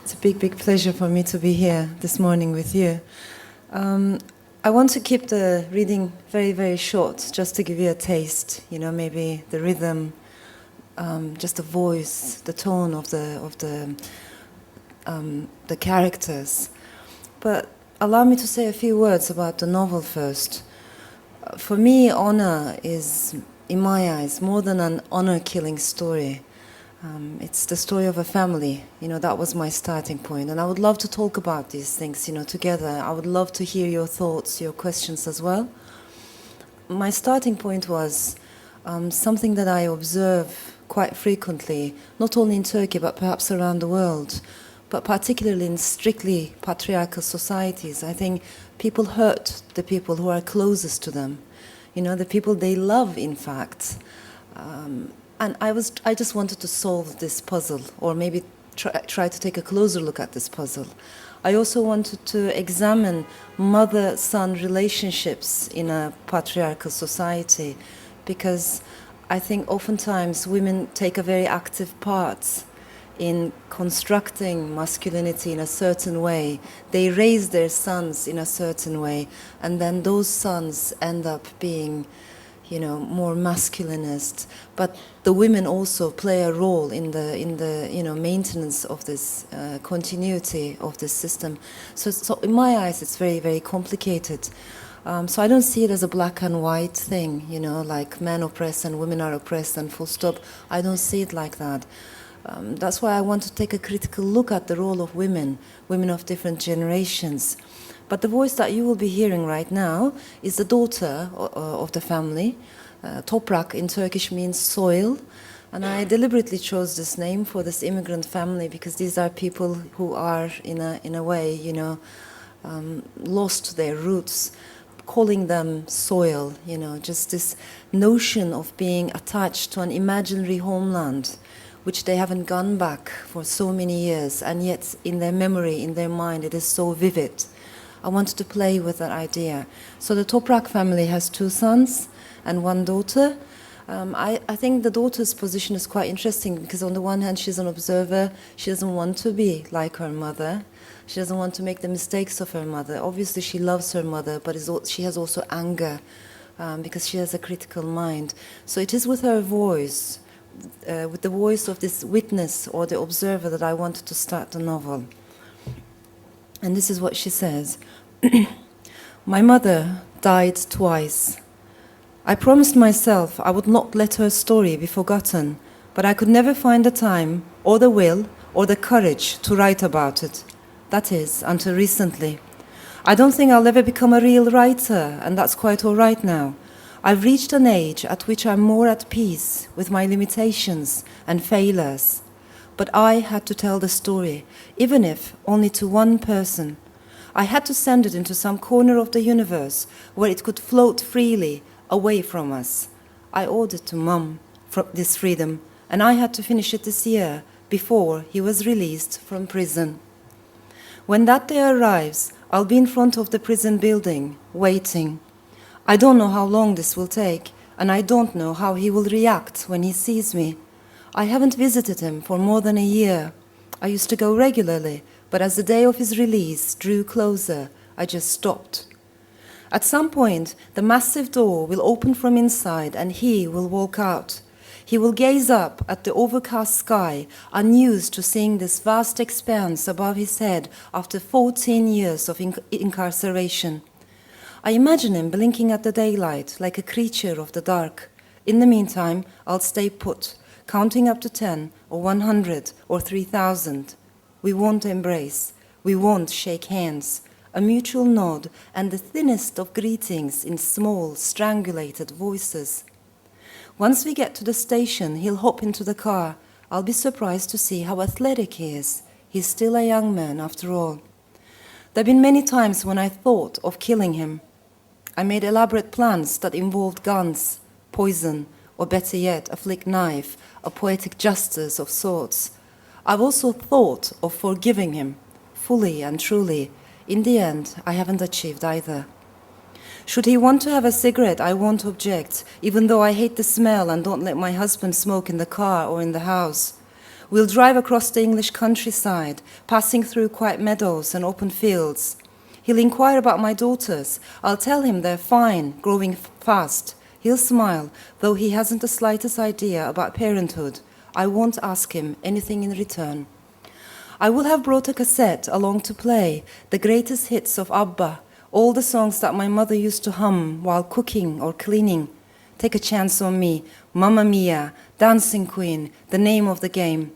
It's a big, big pleasure for me to be here this morning with you. I want to keep the reading very, very short, just to give you a taste, maybe the rhythm, just the voice, the tone of the characters. But allow me to say a few words about the novel first. For me, honor is, in my eyes, more than an honor-killing story. It's the story of a family. That was my starting point. And I would love to talk about these things, together. I would love to hear your thoughts, your questions as well. My starting point was something that I observe quite frequently, not only in Turkey, but perhaps around the world, but particularly in strictly patriarchal societies. I think people hurt the people who are closest to them, the people they love, in fact. And I just wanted to solve this puzzle, or maybe try to take a closer look at this puzzle. I also wanted to examine mother-son relationships in a patriarchal society, because I think oftentimes women take a very active part in constructing masculinity in a certain way. They raise their sons in a certain way, and then those sons end up being more masculinist, but the women also play a role in the maintenance of this continuity of this system. So in my eyes, it's very, very complicated. So I don't see it as a black and white thing, like men oppress and women are oppressed and full stop. I don't see it like that. That's why I want to take a critical look at the role of women of different generations. But the voice that you will be hearing right now is the daughter of the family. Toprak in Turkish means soil. And I deliberately chose this name for this immigrant family because these are people who are, in a way, lost their roots. Calling them soil, just this notion of being attached to an imaginary homeland, which they haven't gone back for so many years, and yet in their memory, in their mind, it is so vivid. I wanted to play with that idea. So the Toprak family has 2 sons and 1 daughter. I think the daughter's position is quite interesting because on the one hand, she's an observer. She doesn't want to be like her mother. She doesn't want to make the mistakes of her mother. Obviously, she loves her mother, but she has also anger because she has a critical mind. So it is with her voice, with the voice of this witness or the observer, that I wanted to start the novel. And this is what she says. My mother died twice. I promised myself I would not let her story be forgotten, but I could never find the time or the will or the courage to write about it. That is, until recently. I don't think I'll ever become a real writer, and that's quite all right now. I've reached an age at which I'm more at peace with my limitations and failures. But I had to tell the story, even if only to one person. I had to send it into some corner of the universe where it could float freely away from us. I ordered to Mum this freedom, and I had to finish it this year before he was released from prison. When that day arrives, I'll be in front of the prison building, waiting. I don't know how long this will take, and I don't know how he will react when he sees me. I haven't visited him for more than a year. I used to go regularly, but as the day of his release drew closer, I just stopped. At some point, the massive door will open from inside and he will walk out. He will gaze up at the overcast sky, unused to seeing this vast expanse above his head after 14 years of incarceration. I imagine him blinking at the daylight like a creature of the dark. In the meantime, I'll stay put, counting up to 10 or 100 or 3,000. We won't embrace. We won't shake hands. A mutual nod and the thinnest of greetings in small, strangulated voices. Once we get to the station, he'll hop into the car. I'll be surprised to see how athletic he is. He's still a young man, after all. There have been many times when I thought of killing him. I made elaborate plans that involved guns, poison, or better yet, a flick knife, a poetic justice of sorts. I've also thought of forgiving him, fully and truly. In the end, I haven't achieved either. Should he want to have a cigarette, I won't object, even though I hate the smell and don't let my husband smoke in the car or in the house. We'll drive across the English countryside, passing through quiet meadows and open fields. He'll inquire about my daughters. I'll tell him they're fine, growing fast. He'll smile, though he hasn't the slightest idea about parenthood. I won't ask him anything in return. I will have brought a cassette along to play the greatest hits of ABBA, all the songs that my mother used to hum while cooking or cleaning. Take a chance on me, Mamma Mia, Dancing Queen, The Name of the Game.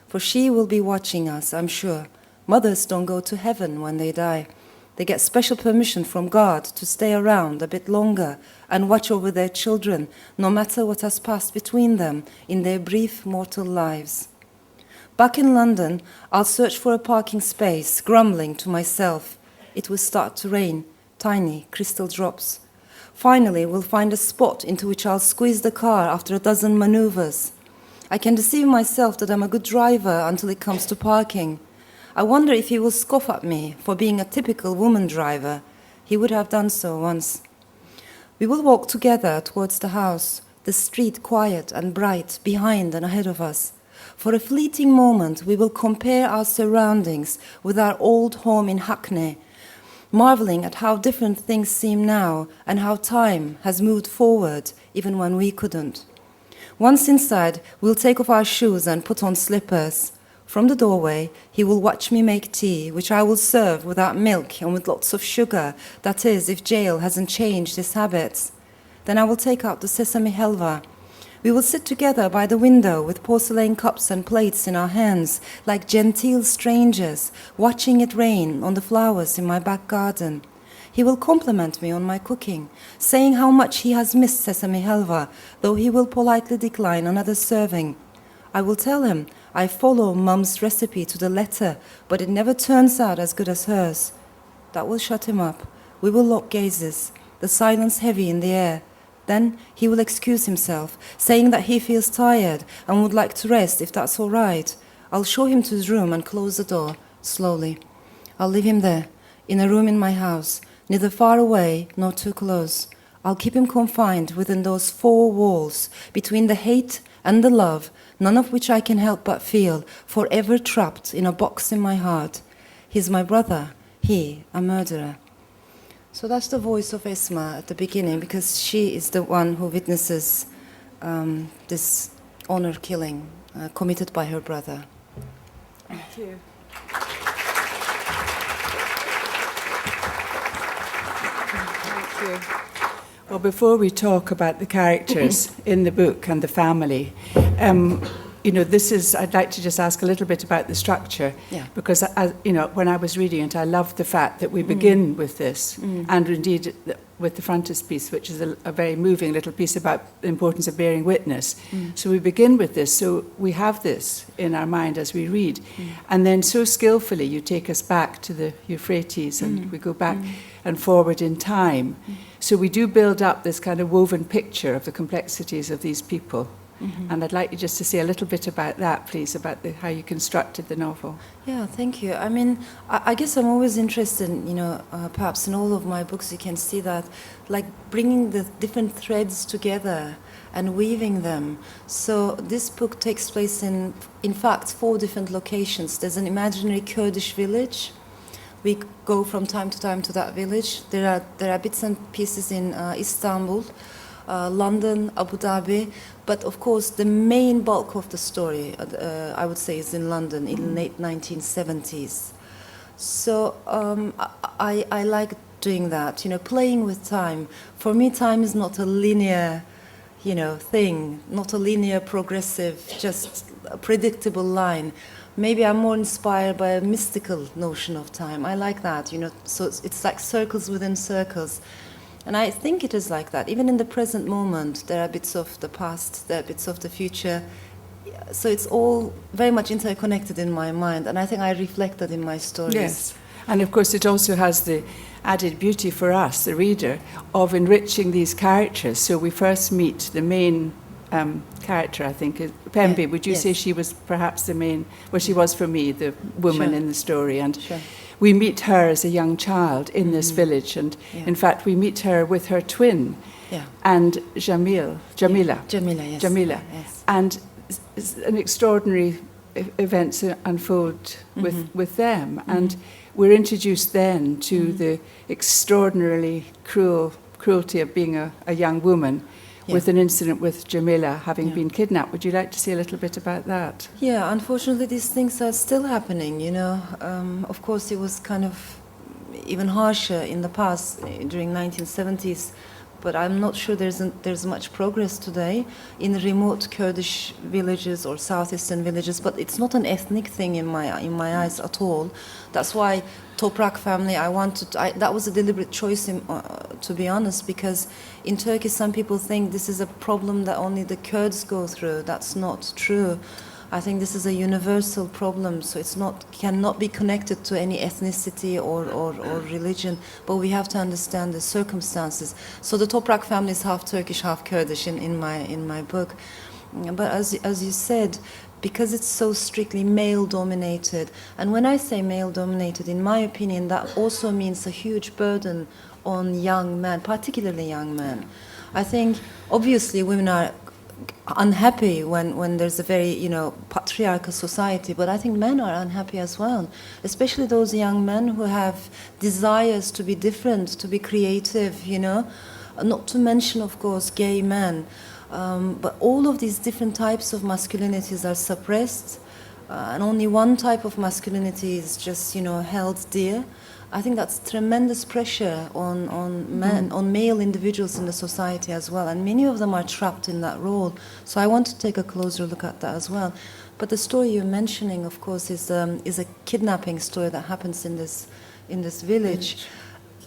For she will be watching us, I'm sure. Mothers don't go to heaven when they die. They get special permission from God to stay around a bit longer and watch over their children, no matter what has passed between them in their brief mortal lives. Back in London, I'll search for a parking space, grumbling to myself. It will start to rain, tiny crystal drops. Finally, we'll find a spot into which I'll squeeze the car after a dozen maneuvers. I can deceive myself that I'm a good driver until it comes to parking. I wonder if he will scoff at me for being a typical woman driver. He would have done so once. We will walk together towards the house, the street quiet and bright behind and ahead of us. For a fleeting moment, we will compare our surroundings with our old home in Hackney, marveling at how different things seem now and how time has moved forward even when we couldn't. Once inside, we'll take off our shoes and put on slippers. From the doorway, he will watch me make tea, which I will serve without milk and with lots of sugar, that is, if Jael hasn't changed his habits. Then I will take out the sesame halva. We will sit together by the window with porcelain cups and plates in our hands, like genteel strangers, watching it rain on the flowers in my back garden. He will compliment me on my cooking, saying how much he has missed sesame halva, though he will politely decline another serving. I will tell him I follow Mum's recipe to the letter, but it never turns out as good as hers. That will shut him up. We will lock gazes, the silence heavy in the air. Then he will excuse himself, saying that he feels tired and would like to rest if that's all right. I'll show him to his room and close the door, slowly. I'll leave him there, in a room in my house, neither far away nor too close. I'll keep him confined within those four walls, between the hate and the love, none of which I can help but feel, forever trapped in a box in my heart. He's my brother, he, a murderer. So that's the voice of Esma at the beginning, because she is the one who witnesses this honor killing committed by her brother. Thank you. Thank you. Well, before we talk about the characters in the book and the family, I'd like to just ask a little bit about the structure, because when I was reading it, I loved the fact that we begin with this, and indeed with the frontispiece, which is a very moving little piece about the importance of bearing witness. So we begin with this, so we have this in our mind as we read, and then so skillfully you take us back to the Euphrates, and we go back and forward in time. So we do build up this kind of woven picture of the complexities of these people. And I'd like you just to say a little bit about that, please, about how you constructed the novel. Yeah, thank you. I mean, I guess I'm always interested, perhaps in all of my books you can see that, like bringing the different threads together and weaving them. So this book takes place in fact, 4 different locations. There's an imaginary Kurdish village. We go from time to time to that village. There are bits and pieces in Istanbul, London, Abu Dhabi, but of course the main bulk of the story, I would say, is in London in the late 1970s. So I like doing that, playing with time. For me, time is not a linear, thing, not a linear, progressive, just a predictable line. Maybe I'm more inspired by a mystical notion of time. I like that, so it's like circles within circles. And I think it is like that. Even in the present moment, there are bits of the past, there are bits of the future. So it's all very much interconnected in my mind, and I think I reflect that in my stories. Yes, and of course it also has the added beauty for us, the reader, of enriching these characters. So we first meet the main character, I think, Pembe. Yeah, Would you say she was perhaps the main, well, she was for me, the woman in the story. And we meet her as a young child in this village, and in fact we meet her with her twin, and Jamila, Jamila, yes. And it's an extraordinary events unfold with them. And we're introduced then to the extraordinarily cruelty of being a young woman, with an incident with Jamila having been kidnapped. Would you like to say a little bit about that? Yeah, unfortunately, these things are still happening, you know. Of course, it was kind of even harsher in the past, during 1970s, but I'm not sure there's much progress today in remote Kurdish villages or southeastern villages. But it's not an ethnic thing in my eyes at all. That's why Toprak family. That was a deliberate choice, to be honest, because in Turkey some people think this is a problem that only the Kurds go through. That's not true. I think this is a universal problem, so cannot be connected to any ethnicity or religion, but we have to understand the circumstances. So the Toprak family is half Turkish, half Kurdish in my book. But as you said, because it's so strictly male-dominated, and when I say male-dominated, in my opinion, that also means a huge burden on young men, particularly young men. I think, obviously, women are unhappy when there's a very, patriarchal society, but I think men are unhappy as well, especially those young men who have desires to be different, to be creative, not to mention, of course, gay men. But all of these different types of masculinities are suppressed, and only one type of masculinity is just, held dear. I think that's tremendous pressure on men, on male individuals in the society as well, and many of them are trapped in that role. So I want to take a closer look at that as well. But the story you're mentioning, of course, is a kidnapping story that happens in this village.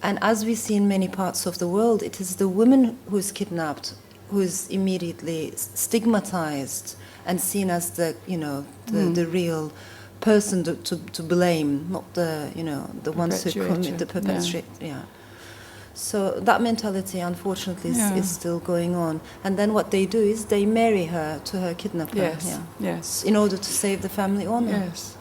And as we see in many parts of the world, it is the woman who is kidnapped who is immediately stigmatized and seen as the real person to blame, not the ones who commit the perpetrator. Yeah. So that mentality, unfortunately, is still going on. And then what they do is they marry her to her kidnapper. Yes. In order to save the family honor. Yes.